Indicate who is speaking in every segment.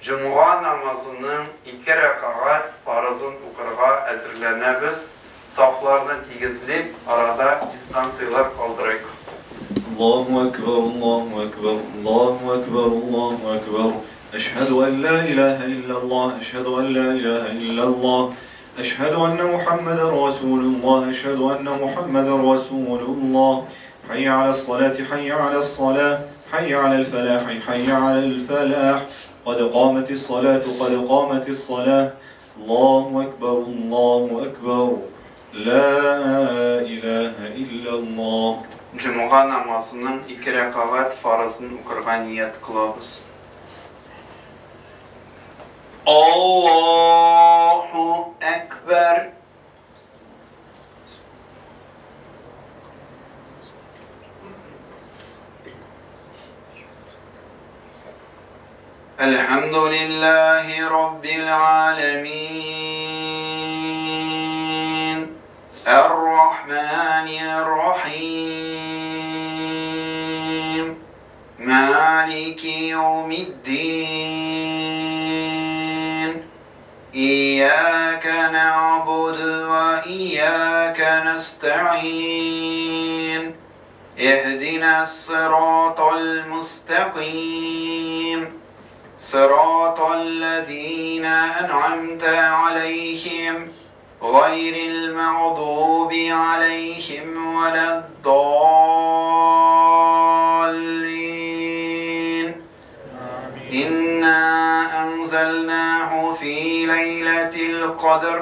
Speaker 1: Cuma namazının 2 rekaat farzın okurga hazırlanabız. Saflardan tigizlip arada distansiyalar kaldırık.
Speaker 2: Allahu Ekber, Allahu Ekber, Allahu Ekber, Allahu Ekber. Eşhedü en la ilahe illallah, eşhedü en la ilahe illallah. Eşhedü enne Muhammeden Resulullah, eşhedü enne Muhammeden Resulullah. Hayye alas salati, hayye alas salah, hayye alel felahi, hayye alel felah. قد قامت الصلاة قد قامت الصلاة الله أكبر الله أكبر لا إله إلا الله.
Speaker 1: Cuma namazının 2 rekaat farzını okurga niyet kılabız. Allahu Ekber. Elhamdülillahi Rabbil alemin. Errahmanirrahim. Maliki yevmiddin. İyyâke na'budu ve iyyâke nesta'in. İhdinas-sıratal mustakim. صراط الذين أنعمت عليهم غير المغضوب عليهم ولا الضالين إنا أنزلناه في ليلة القدر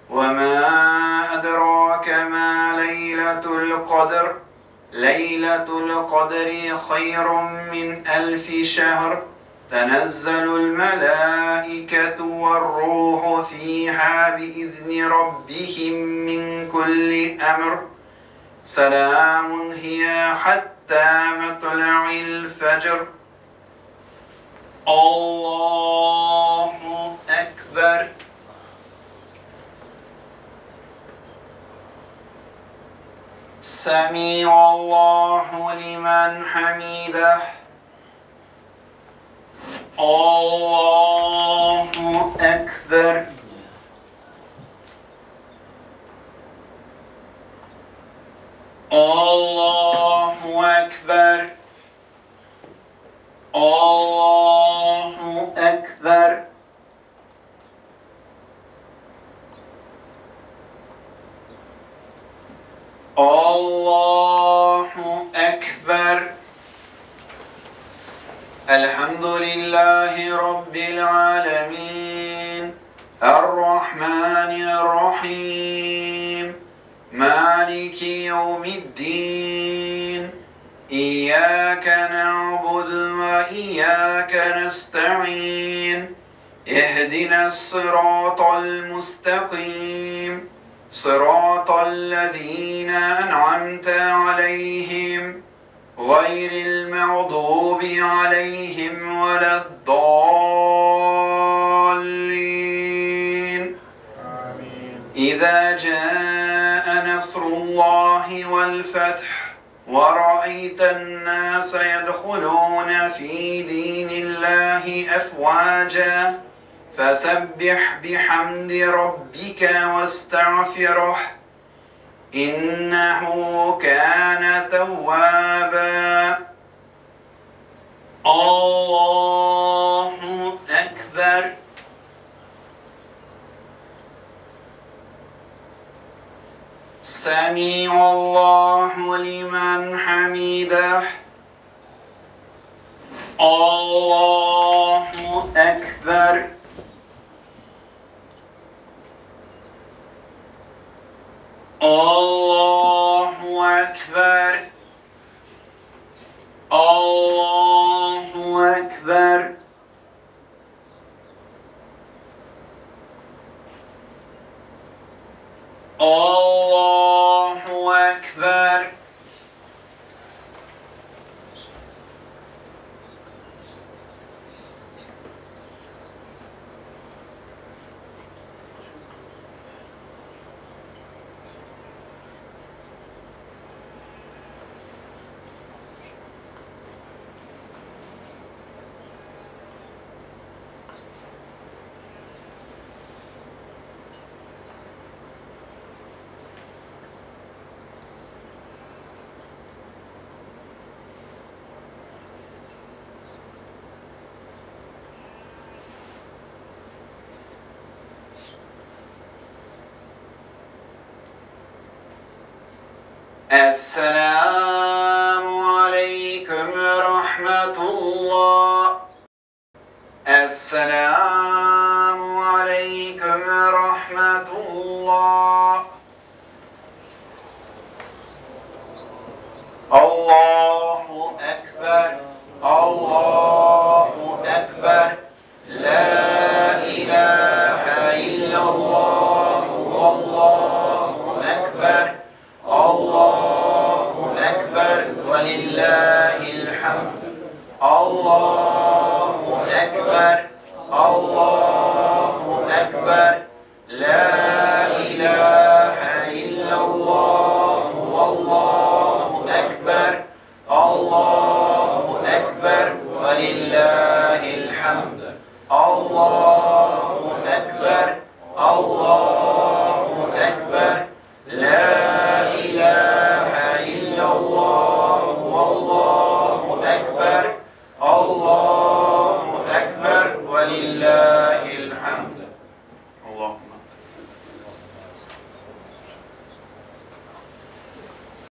Speaker 1: وما أدراك ما ليلة القدر ليلة القدر خير من 1000 شهر تنزل الملائكة والروح فيها بإذن ربهم من كل أمر سلام هي حتى مطلع الفجر. الله أكبر. سمع الله لمن حمده. Allahu Ekber. Allahu Ekber. Allahu Ekber. Allahu Ekber. Elhamdülillahi Rabbil alemin. Errahmanirrahim. Maliki yevmiddin. İyyâke na'budu ve iyyâke nesta'in. İhdinas-sıratal mustakim. Sıratallezîne en'amte aleyhim غير المغضوب عليهم ولا الضالين. إذا جاء نصر الله والفتح ورأيت الناس يدخلون في دين الله أفواجا فسبح بحمد ربك واستغفره إنه كان توابا. الله أكبر. سمع الله لمن حمده. الله أكبر. Allahu Ekber. Allahu Ekber. Allahu Ekber. السلام عليكم ورحمة الله. السلام عليكم ورحمة الله. الله أكبر. الله أكبر.